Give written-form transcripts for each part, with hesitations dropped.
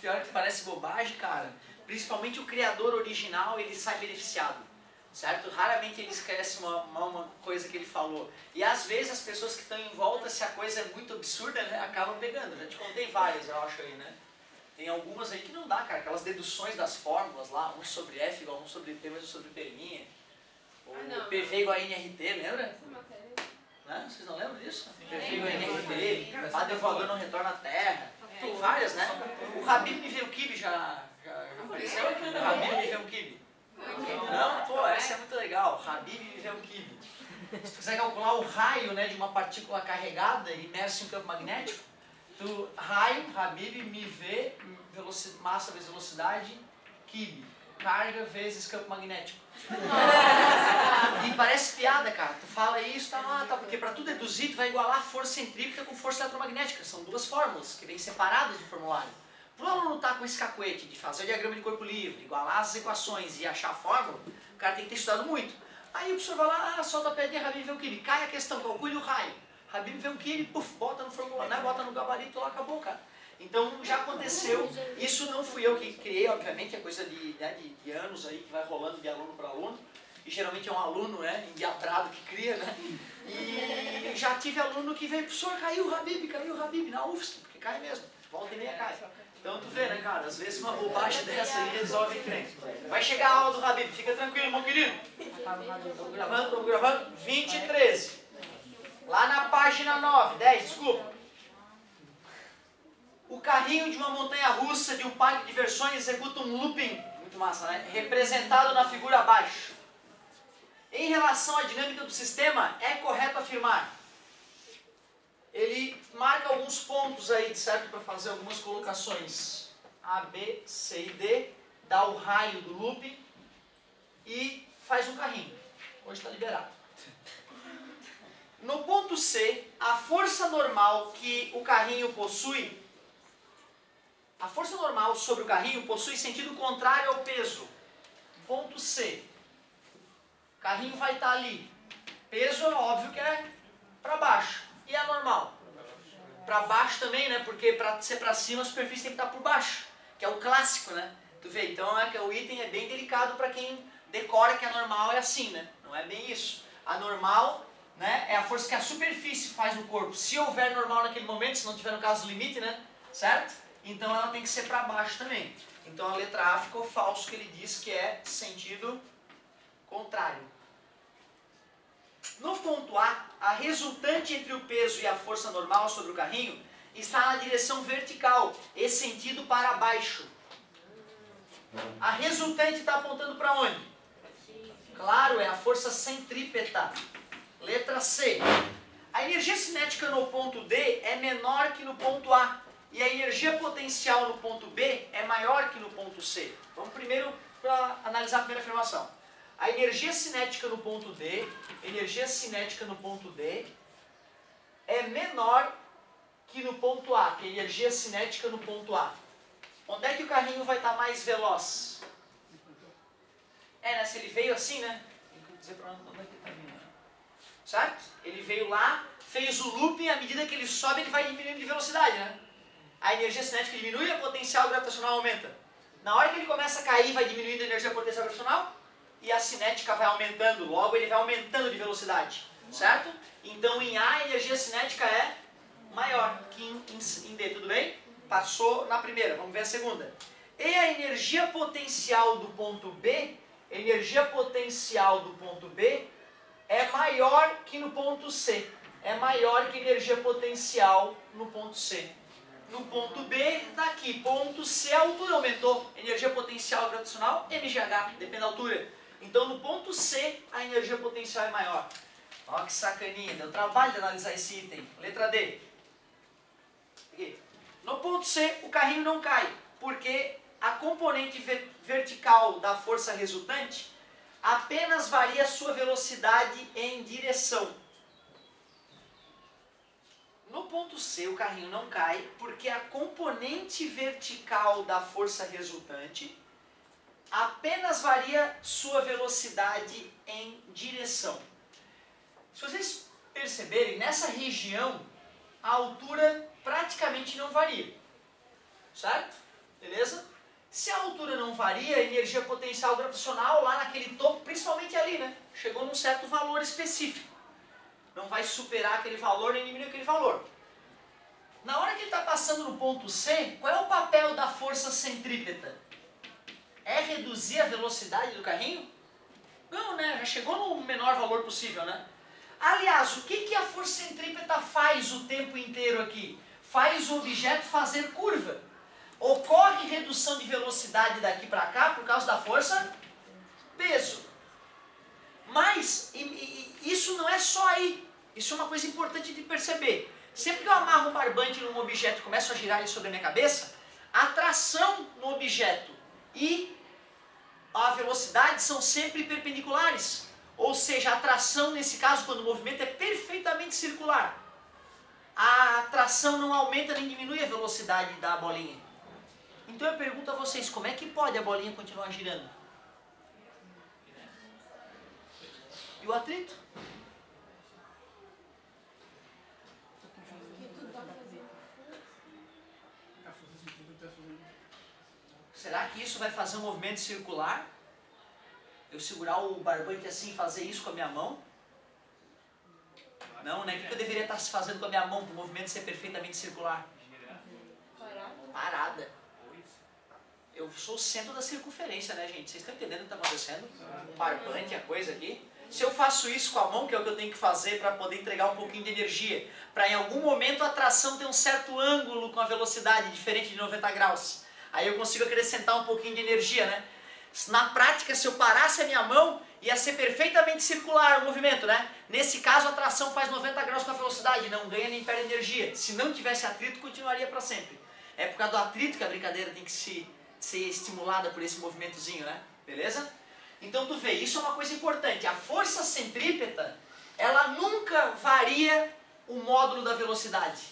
pior que parece bobagem, cara, principalmente o criador original, ele sai beneficiado, certo? Raramente ele esquece uma coisa que ele falou. E às vezes as pessoas que estão em volta, se a coisa é muito absurda, né, acabam pegando. Já te contei várias, eu acho aí, né? Tem algumas aí que não dá, cara, aquelas deduções das fórmulas lá, 1 sobre F igual a 1 sobre P mais 1 sobre P', ou PV igual a NRT, lembra? Né? Vocês não lembram disso? PV igual a NRT, padrão voador não retorna à Terra, tem várias, né? O Habib Nivelle-Kibe já apareceu? O Habib Nivelle-Kibe? Não, pô, essa é muito legal, Habib Nivelle-Kibe. Se tu quiser calcular o raio, né, de uma partícula carregada imersa em um campo magnético, tu, raio, Habib, MV, massa vezes velocidade, Kibe, carga vezes campo magnético. E parece piada, cara. Tu fala isso, tá lá, tá, porque para tu deduzir, tu vai igualar força centrípeta com força eletromagnética. São duas fórmulas que vêm separadas de formulário. Para o aluno estar com esse cacuete de fazer o diagrama de corpo livre, igualar as equações e achar a fórmula, o cara tem que ter estudado muito. Aí o professor vai lá, solta a pedrinha, Habib Nivelle-Kibe, cai a questão, calcule o raio. Habib Nivelle-Kibe, bota no formulário, né, bota no gabarito lá, acabou, cara. Então já aconteceu, isso não fui eu que criei, obviamente, é coisa de anos aí que vai rolando de aluno para aluno, e geralmente é um aluno, né, endiabrado que cria, né, e já tive aluno que veio, professor, caiu o Habib na UFSC, porque cai mesmo, volta e meia cai. Então tu vê, né, cara, às vezes uma bobagem dessa aí resolve crente. Vai chegar a aula do Habib, fica tranquilo, meu querido. Estamos gravando, 20 e 13. Lá na página 9, 10, desculpa. O carrinho de uma montanha-russa de um parque de diversões executa um looping, muito massa, né? Representado na figura abaixo. Em relação à dinâmica do sistema, é correto afirmar. Ele marca alguns pontos aí, certo? Para fazer algumas colocações. A, B, C e D. Dá o raio do looping e faz um carrinho. Hoje está liberado. No ponto C, a força normal que o carrinho possui, a força normal sobre o carrinho possui sentido contrário ao peso. Ponto C. O carrinho vai estar ali. Peso é óbvio que é para baixo. E a normal? Para baixo também, né? Porque para ser para cima a superfície tem que estar por baixo. Que é o clássico, né? Tu vê, então é que o item é bem delicado para quem decora que a normal é assim, né? Não é bem isso. A normal, né, é a força que a superfície faz no corpo. Se houver normal naquele momento, se não tiver no caso limite, né? Certo? Então ela tem que ser para baixo também. Então a letra A ficou falso, que ele diz que é sentido contrário. No ponto A resultante entre o peso e a força normal sobre o carrinho está na direção vertical, e sentido para baixo. A resultante está apontando para onde? Claro, é a força centrípeta. Letra C. A energia cinética no ponto D é menor que no ponto A. E a energia potencial no ponto B é maior que no ponto C. Vamos primeiro para analisar a primeira afirmação. A energia cinética no ponto D, é menor que no ponto A, que a energia cinética no ponto A. Onde é que o carrinho vai estar mais veloz? Né? Se ele veio assim, né? Tem que dizer para onde é que ele está vindo. Né? Certo? Ele veio lá, fez o looping, à medida que ele sobe, ele vai diminuindo de velocidade, né? A energia cinética diminui, a potencial gravitacional aumenta. Na hora que ele começa a cair, vai diminuindo a energia potencial gravitacional e a cinética vai aumentando, logo ele vai aumentando de velocidade, certo? Então em A a energia cinética é maior que em D, tudo bem? Passou na primeira, vamos ver a segunda. E a energia potencial do ponto B, é maior que no ponto C. É maior que a energia potencial no ponto C. No ponto B, daqui, ponto C, a altura aumentou. Energia potencial gravitacional, mgh, depende da altura. Então no ponto C, a energia potencial é maior. Olha que sacaninha, deu trabalho de analisar esse item. Letra D. Aqui. No ponto C, o carrinho não cai, porque a componente vertical da força resultante apenas varia a sua velocidade em direção. No ponto C, o carrinho não cai, porque a componente vertical da força resultante apenas varia sua velocidade em direção. Se vocês perceberem, nessa região, a altura praticamente não varia, certo? beleza? Se a altura não varia, a energia potencial gravitacional lá naquele topo, principalmente ali, né? Chegou num certo valor específico. Não vai superar aquele valor nem diminuir aquele valor. Na hora que ele está passando no ponto C, qual é o papel da força centrípeta? É reduzir a velocidade do carrinho? Não, né? Já chegou no menor valor possível, né? Aliás, o que a força centrípeta faz o tempo inteiro aqui? Faz o objeto fazer curva. Ocorre redução de velocidade daqui para cá por causa da força peso. Mas isso não é só aí. Isso é uma coisa importante de perceber. Sempre que eu amarro um barbante num objeto e começo a girar ele sobre a minha cabeça, a tração no objeto e a velocidade são sempre perpendiculares. Ou seja, a tração, nesse caso, quando o movimento é perfeitamente circular. A tração não aumenta nem diminui a velocidade da bolinha. Então eu pergunto a vocês, como é que pode a bolinha continuar girando? E o atrito? Será que isso vai fazer um movimento circular? Eu segurar o barbante assim e fazer isso com a minha mão? Não, né? O que eu deveria estar fazendo com a minha mão para o movimento ser perfeitamente circular? Parada. Eu sou o centro da circunferência, né, gente? Vocês estão entendendo o que está acontecendo? O barbante, a coisa aqui. Se eu faço isso com a mão, que é o que eu tenho que fazer para poder entregar um pouquinho de energia, para em algum momento a tração ter um certo ângulo com a velocidade diferente de 90 graus. Aí eu consigo acrescentar um pouquinho de energia, né? Na prática, se eu parasse a minha mão, ia ser perfeitamente circular o movimento, né? Nesse caso, a tração faz 90 graus com a velocidade, não ganha nem perde energia. Se não tivesse atrito, continuaria para sempre. É por causa do atrito que a brincadeira tem que ser estimulada por esse movimentozinho, né? Beleza? Então tu vê, isso é uma coisa importante. A força centrípeta, ela nunca varia o módulo da velocidade.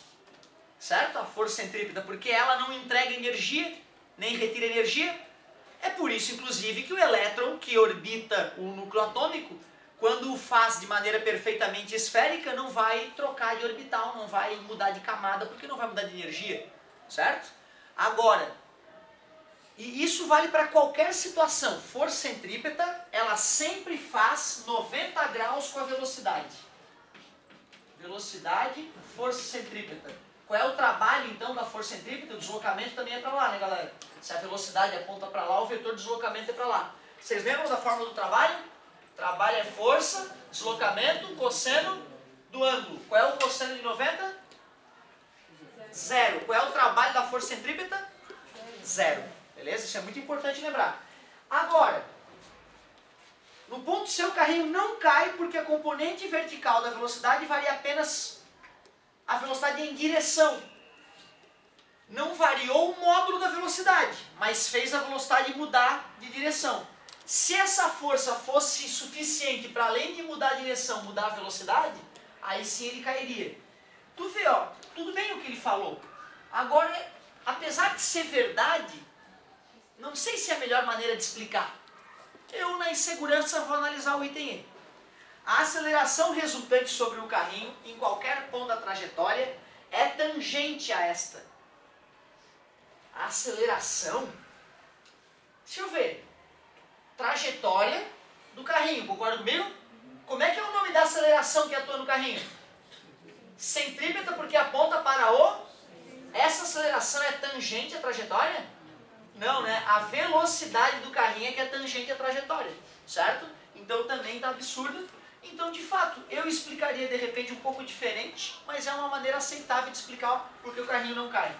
Certo? A força centrípeta, porque ela não entrega energia, nem retira energia. É por isso, inclusive, que o elétron que orbita o núcleo atômico, quando o faz de maneira perfeitamente esférica, não vai trocar de orbital, não vai mudar de camada, porque não vai mudar de energia. Certo? Agora, e isso vale para qualquer situação. Força centrípeta, ela sempre faz 90 graus com a velocidade. Velocidade, força centrípeta. Qual é o trabalho, então, da força centrípeta? O deslocamento também é para lá, né, galera? Se a velocidade aponta para lá, o vetor de deslocamento é para lá. Vocês lembram da fórmula do trabalho? Trabalho é força, deslocamento, cosseno do ângulo. Qual é o cosseno de 90? Zero. Qual é o trabalho da força centrípeta? Zero. Beleza? Isso é muito importante lembrar. Agora, no ponto C o carrinho não cai porque a componente vertical da velocidade varia apenas a velocidade em direção. Não variou o módulo da velocidade, mas fez a velocidade mudar de direção. Se essa força fosse suficiente para além de mudar a direção, mudar a velocidade, aí sim ele cairia. Tu vê, ó, tudo bem o que ele falou. Agora, apesar de ser verdade, não sei se é a melhor maneira de explicar. Eu, na insegurança, vou analisar o item E. A aceleração resultante sobre o carrinho, em qualquer ponto da trajetória, é tangente a esta. A aceleração? Deixa eu ver. Trajetória do carrinho, concorda comigo? Como é que é o nome da aceleração que atua no carrinho? Centrípeta, porque aponta para o... Essa aceleração é tangente à trajetória? Não, né? A velocidade do carrinho é que é tangente à trajetória, certo? Então também está absurdo. Então, de fato, eu explicaria de repente um pouco diferente, mas é uma maneira aceitável de explicar por que o carrinho não cai.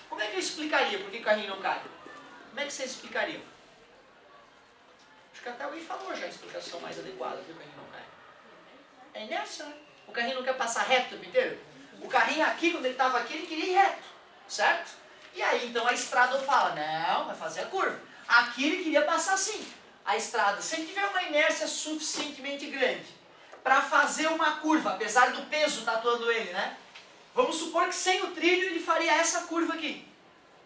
Como é que eu explicaria por que o carrinho não cai? Como é que vocês explicariam? Acho que até alguém falou já a explicação mais adequada por que o carrinho não cai. É nessa, né? O carrinho não quer passar reto o tempo inteiro? O carrinho aqui, quando ele estava aqui, ele queria ir reto, certo? E aí, então, a estrada fala, não, vai fazer a curva. Aqui ele queria passar assim. A estrada, se ele tiver uma inércia suficientemente grande para fazer uma curva, apesar do peso estar atuando ele, né? Vamos supor que sem o trilho ele faria essa curva aqui,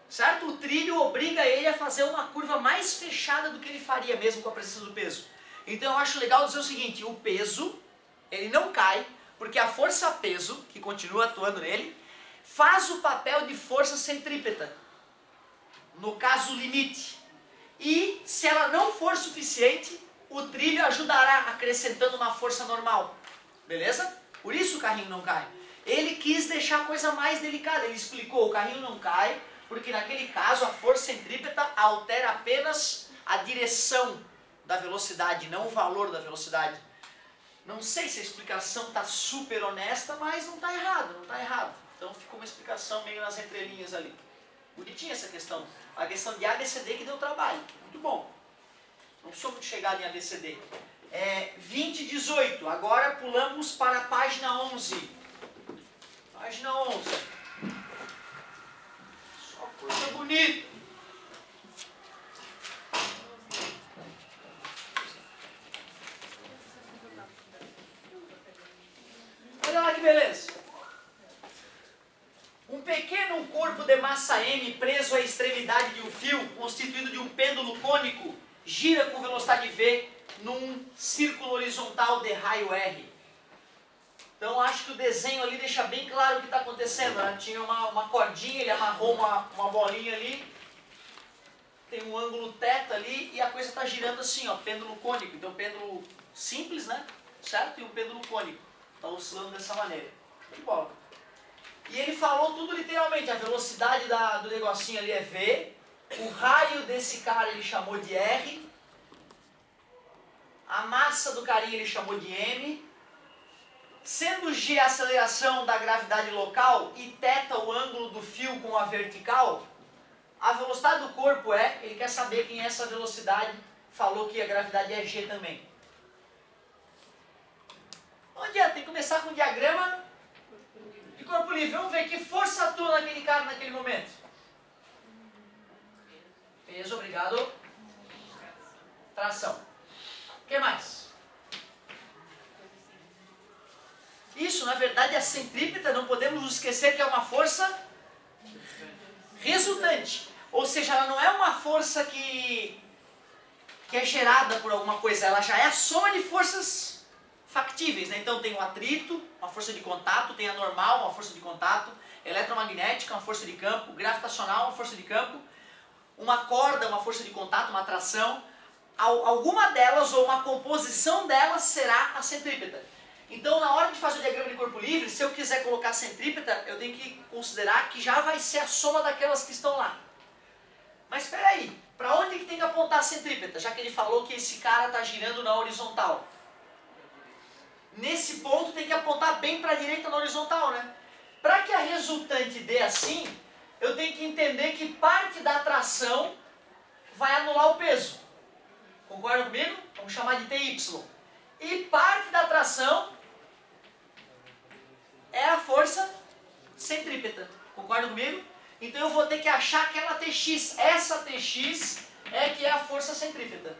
certo? O trilho obriga ele a fazer uma curva mais fechada do que ele faria mesmo com a presença do peso. Então eu acho legal dizer o seguinte, o peso, ele não cai, porque a força-peso, que continua atuando nele, faz o papel de força centrípeta. no caso limite. E se ela não for suficiente, o trilho ajudará acrescentando uma força normal. Beleza? Por isso o carrinho não cai. Ele quis deixar a coisa mais delicada. Ele explicou, o carrinho não cai, porque naquele caso a força centrípeta altera apenas a direção da velocidade, não o valor da velocidade. Não sei se a explicação está super honesta, mas não está errado, não está errado. Então ficou uma explicação meio nas entrelinhas ali. Bonitinha essa questão. A questão de ABCD que deu trabalho. Muito bom. Não sou muito chegado em ABCD. 20 e 18. Agora pulamos para a página 11. Página 11. Só coisa bonita. Olha lá que beleza. Um pequeno corpo de massa M preso à extremidade de um fio, constituído de um pêndulo cônico, gira com velocidade V num círculo horizontal de raio R. Então acho que o desenho ali deixa bem claro o que está acontecendo. Né? Tinha uma cordinha, ele amarrou uma bolinha ali, tem um ângulo θ ali e a coisa está girando assim, ó, pêndulo cônico. Então pêndulo simples, né? Certo? E um pêndulo cônico. Está oscilando dessa maneira. Muito bom. E ele falou tudo literalmente, a velocidade do negocinho ali é V, o raio desse cara ele chamou de R, a massa do carinha ele chamou de M, sendo G a aceleração da gravidade local e θ o ângulo do fio com a vertical, a velocidade do corpo ele quer saber quem é essa velocidade, falou que a gravidade é G também. Onde é? Tem que começar com o diagrama de corpo livre. Vamos ver que força atua naquele cara naquele momento. Peso, obrigado. Tração. O que mais? Isso, na verdade, é a centrípeta, não podemos nos esquecer que é uma força resultante. Ou seja, ela não é uma força que é gerada por alguma coisa, ela já é a soma de forças factíveis, né? Então tem o atrito, uma força de contato, tem a normal, uma força de contato, eletromagnética, uma força de campo, gravitacional, uma força de campo, uma corda, uma força de contato, uma atração. Alguma delas ou uma composição delas será a centrípeta. Então na hora de fazer o diagrama de corpo livre, se eu quiser colocar a centrípeta, eu tenho que considerar que já vai ser a soma daquelas que estão lá. Mas espera aí, para onde que tem que apontar a centrípeta? Já que ele falou que esse cara está girando na horizontal. Nesse ponto tem que apontar bem para a direita na horizontal, né? Para que a resultante dê assim, eu tenho que entender que parte da tração vai anular o peso. Concorda comigo? Vamos chamar de TY. E parte da tração é a força centrípeta. Concorda comigo? Então eu vou ter que achar aquela TX. Essa TX é que é a força centrípeta.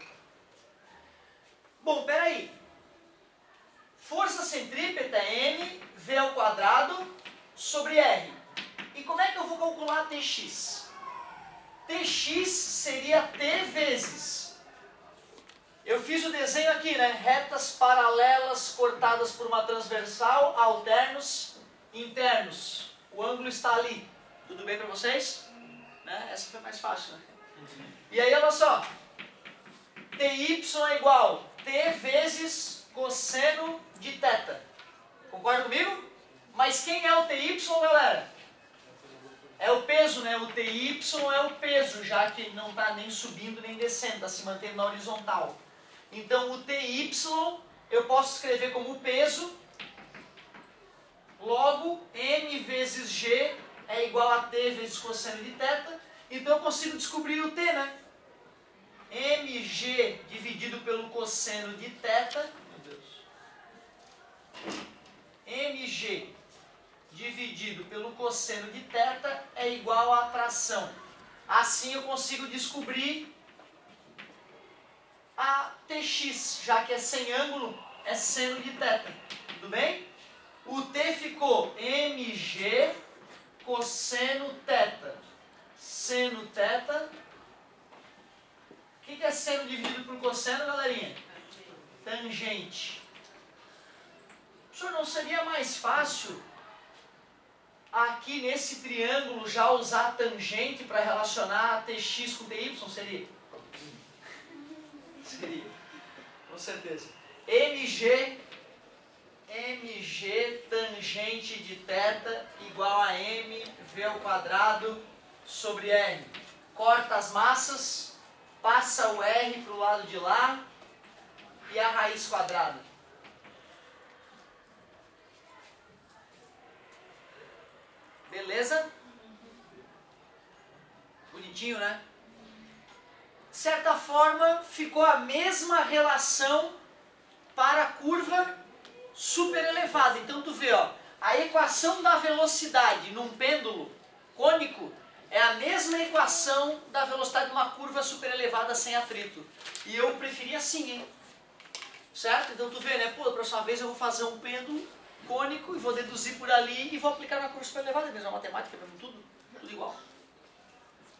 Bom, peraí. Força centrípeta é mv² sobre R. E como é que eu vou calcular a TX? TX seria T vezes. Eu fiz o desenho aqui, né? Retas paralelas cortadas por uma transversal, alternos, internos. O ângulo está ali. Tudo bem para vocês? Né? Essa foi mais fácil, né? E aí, olha só. TY é igual T vezes cosseno de θ. Concorda comigo? Mas quem é o TY, galera? É o peso, né? O TY é o peso, já que ele não está nem subindo nem descendo, está se mantendo na horizontal. Então o TY eu posso escrever como peso, logo M vezes G é igual a T vezes cosseno de θ. Então eu consigo descobrir o T, né? mg dividido pelo cosseno de θ, mg dividido pelo cosseno de θ é igual à tração. Assim eu consigo descobrir a Tx, já que é sem ângulo, é seno de θ. Tudo bem? O T ficou mg cosseno θ. Seno θ. O que é seno dividido por cosseno, galerinha? Tangente. Professor, não seria mais fácil aqui nesse triângulo já usar a tangente para relacionar TX com TY? Seria? Seria, com certeza. MG tangente de θ igual a mv ao quadrado sobre R. Corta as massas, passa o R para o lado de lá e a raiz quadrada. Beleza? Bonitinho, né? De certa forma, ficou a mesma relação para a curva super elevada. Então tu vê, ó, a equação da velocidade num pêndulo cônico é a mesma equação da velocidade de uma curva super elevada sem atrito. E eu preferi assim, hein? Certo? Então tu vê, né? Pô, da próxima vez eu vou fazer um pêndulo cônico e vou deduzir por ali e vou aplicar na curva super elevada. É a mesma matemática, mesmo tudo igual.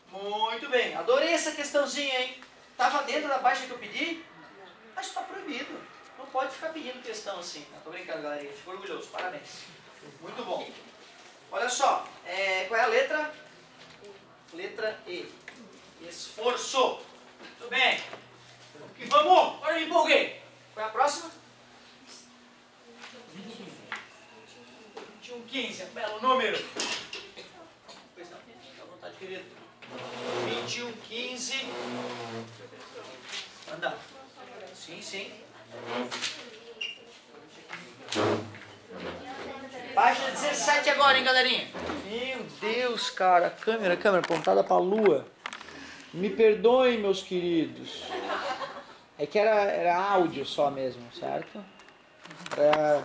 Muito bem, adorei essa questãozinha, hein? Tava dentro da baixa que eu pedi, mas está proibido. Não pode ficar pedindo questão assim. Não, tô brincando, galerinha. Fico orgulhoso, parabéns. Muito bom. Olha só, qual é a letra? Letra E. Esforço. Muito bem. Vamos que vamos. Olha, me empolguei. Qual é a próxima? 2115. É um belo número. Pois não, fica à vontade, querido. 2115. Anda. Sim, sim. Página 17 agora, hein, galerinha? Meu Deus, cara. Câmera apontada pra lua. Me perdoem, meus queridos. É que era áudio só mesmo, certo? Pra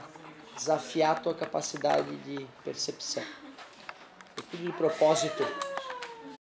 desafiar a tua capacidade de percepção. É tudo de propósito.